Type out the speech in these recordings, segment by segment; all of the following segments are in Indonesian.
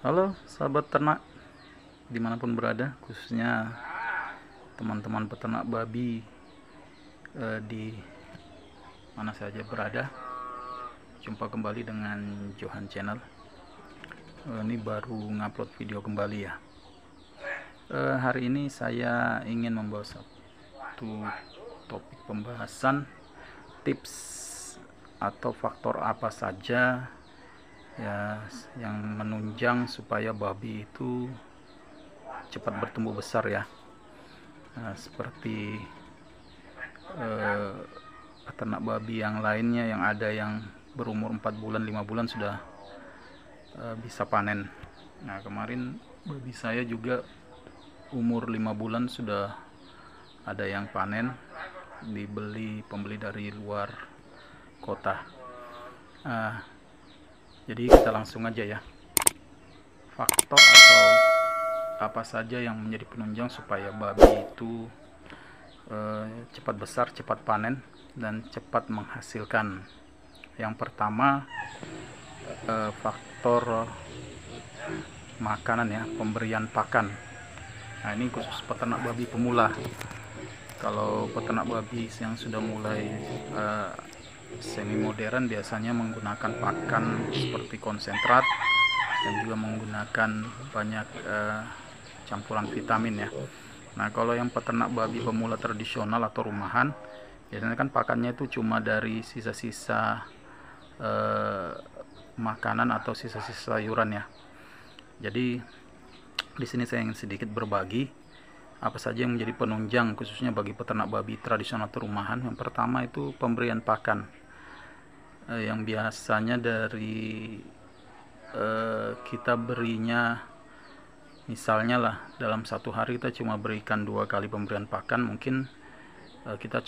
Halo sahabat ternak dimanapun berada, khususnya teman-teman peternak babi di mana saja berada. Jumpa kembali dengan Johan Channel. Ini baru ngupload video kembali ya. Hari ini saya ingin membawa satu topik pembahasan, tips atau faktor apa saja ya yang menunjang supaya babi itu cepat bertumbuh besar ya. Seperti peternak babi yang lainnya yang ada yang berumur 4 bulan 5 bulan sudah bisa panen. Nah, kemarin babi saya juga umur 5 bulan sudah ada yang panen, dibeli pembeli dari luar kota. Jadi kita langsung aja ya, faktor atau apa saja yang menjadi penunjang supaya babi itu cepat besar, cepat panen, dan cepat menghasilkan. Yang pertama, faktor makanan ya, pemberian pakan. Nah, ini khusus peternak babi pemula. Kalau peternak babi yang sudah mulai semi modern biasanya menggunakan pakan seperti konsentrat dan juga menggunakan banyak campuran vitamin ya. Nah, kalau yang peternak babi pemula tradisional atau rumahan, biasanya kan pakannya itu cuma dari sisa-sisa makanan atau sisa-sisa sayuran ya. Jadi di sini saya ingin sedikit berbagi apa saja yang menjadi penunjang khususnya bagi peternak babi tradisional atau rumahan. Yang pertama itu pemberian pakan, yang biasanya dari kita berinya, misalnya lah dalam satu hari kita cuma berikan 2 kali pemberian pakan, mungkin kita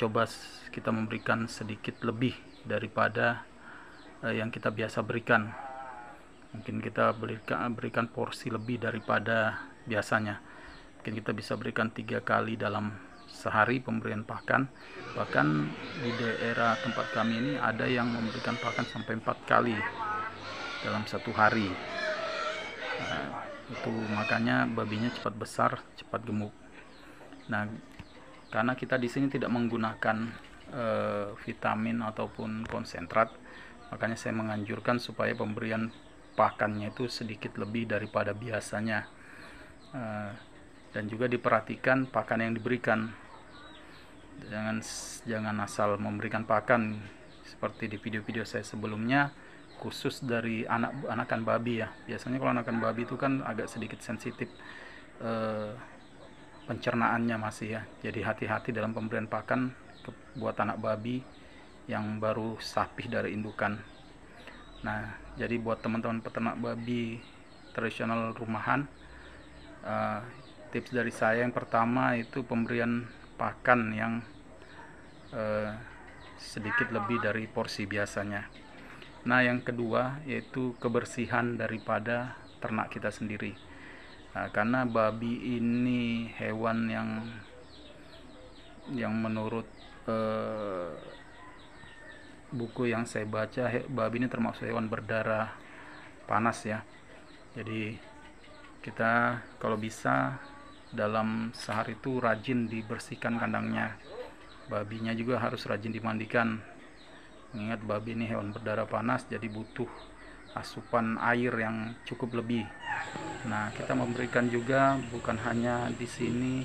memberikan sedikit lebih daripada yang kita biasa berikan. Mungkin kita berikan porsi lebih daripada biasanya. Mungkin kita bisa berikan 3 kali dalam sehari pemberian pakan. Bahkan di daerah tempat kami ini ada yang memberikan pakan sampai 4 kali dalam satu hari. Itu makanya babinya cepat besar, cepat gemuk. Nah, karena kita di sini tidak menggunakan vitamin ataupun konsentrat, makanya saya menganjurkan supaya pemberian pakannya itu sedikit lebih daripada biasanya. Dan juga diperhatikan pakan yang diberikan. Jangan asal memberikan pakan seperti di video-video saya sebelumnya, khusus dari anakan babi ya. Biasanya kalau anakan babi itu kan agak sedikit sensitif pencernaannya masih ya. Jadi hati-hati dalam pemberian pakan buat anak babi yang baru sapih dari indukan. Nah, jadi buat teman-teman peternak babi tradisional rumahan, tips dari saya yang pertama itu pemberian pakan yang sedikit lebih dari porsi biasanya. Nah, yang kedua yaitu kebersihan daripada ternak kita sendiri. Nah, karena babi ini hewan yang menurut buku yang saya baca, babi ini termasuk hewan berdarah panas ya. Jadi kita kalau bisa dalam sehari itu rajin dibersihkan kandangnya. Babinya juga harus rajin dimandikan. Mengingat babi ini hewan berdarah panas, jadi butuh asupan air yang cukup lebih. Nah, kita memberikan juga bukan hanya di sini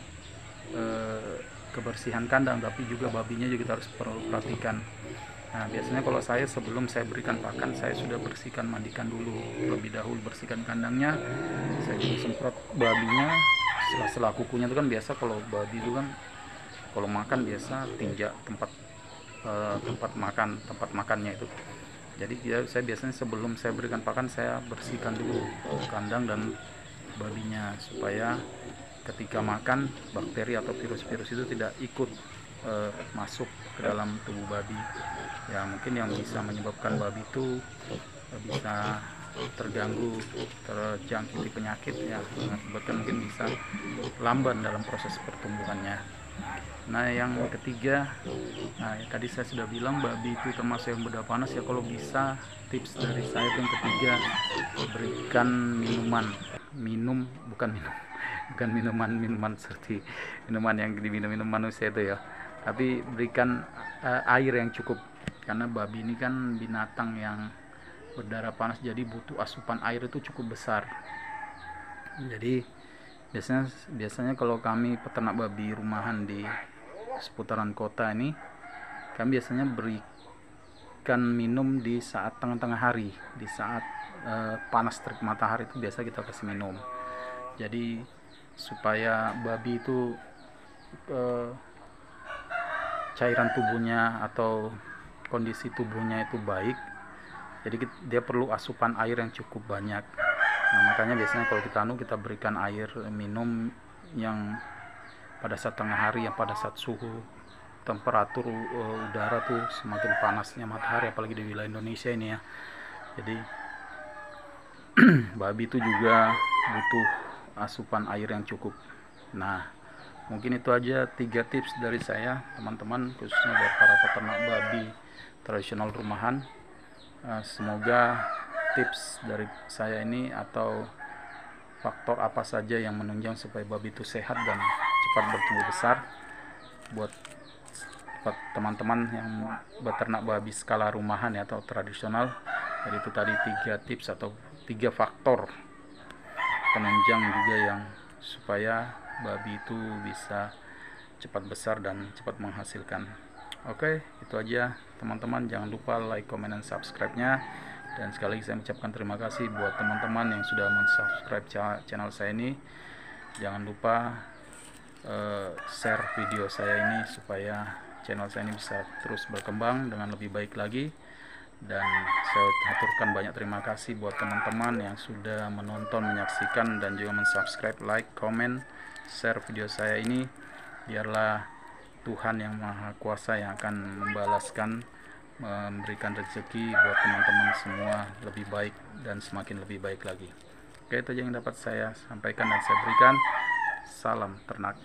kebersihan kandang, tapi juga babinya juga kita harus perhatikan. Nah, biasanya kalau saya sebelum saya berikan pakan, saya sudah bersihkan, mandikan dulu lebih dahulu, bersihkan kandangnya. Saya juga semprot babinya sela-sela kukunya. Itu kan biasa kalau babi itu kan kalau makan biasa tinja tempat makannya itu. Jadi saya biasanya sebelum saya berikan pakan, saya bersihkan dulu kandang dan babinya supaya ketika makan bakteri atau virus-virus itu tidak ikut masuk ke dalam tubuh babi ya. Mungkin yang bisa menyebabkan babi itu bisa terganggu, terjangkiti penyakit ya, mengakibatkan mungkin bisa lamban dalam proses pertumbuhannya. Nah yang ketiga, nah tadi saya sudah bilang babi itu termasuk yang mudah panas ya. Kalau bisa tips dari saya itu yang ketiga, berikan bukan minuman seperti minuman yang diminum manusia itu ya, tapi berikan air yang cukup, karena babi ini kan binatang yang berdarah panas, jadi butuh asupan air itu cukup besar. Jadi biasanya kalau kami peternak babi rumahan di seputaran kota ini, kami biasanya berikan minum di saat tengah-tengah hari, di saat panas terik matahari itu biasa kita kasih minum. Jadi supaya babi itu cairan tubuhnya atau kondisi tubuhnya itu baik, jadi dia perlu asupan air yang cukup banyak. Nah, makanya biasanya kalau kita berikan air minum yang pada saat tengah hari, yang pada saat suhu temperatur udara tuh semakin panasnya matahari, apalagi di wilayah Indonesia ini ya. Jadi babi itu juga butuh asupan air yang cukup. Nah, mungkin itu aja 3 tips dari saya teman-teman, khususnya buat para peternak babi tradisional rumahan. Semoga tips dari saya ini atau faktor apa saja yang menunjang supaya babi itu sehat dan cepat bertumbuh besar buat teman-teman yang beternak babi skala rumahan ya, atau tradisional. Jadi itu tadi 3 tips atau 3 faktor penunjang juga yang supaya babi itu bisa cepat besar dan cepat menghasilkan. Oke, itu aja teman-teman. Jangan lupa like, comment, dan subscribe-nya. Dan sekali lagi saya mengucapkan terima kasih buat teman-teman yang sudah mensubscribe channel saya ini. Jangan lupa share video saya ini supaya channel saya ini bisa terus berkembang dengan lebih baik lagi. Dan saya aturkan banyak terima kasih buat teman-teman yang sudah menonton, menyaksikan, dan juga mensubscribe, like, comment, share video saya ini. Biarlah Tuhan yang Maha Kuasa yang akan membalaskan, memberikan rezeki buat teman-teman semua lebih baik dan semakin lebih baik lagi. Oke, itu aja yang dapat saya sampaikan dan saya berikan. Salam ternak.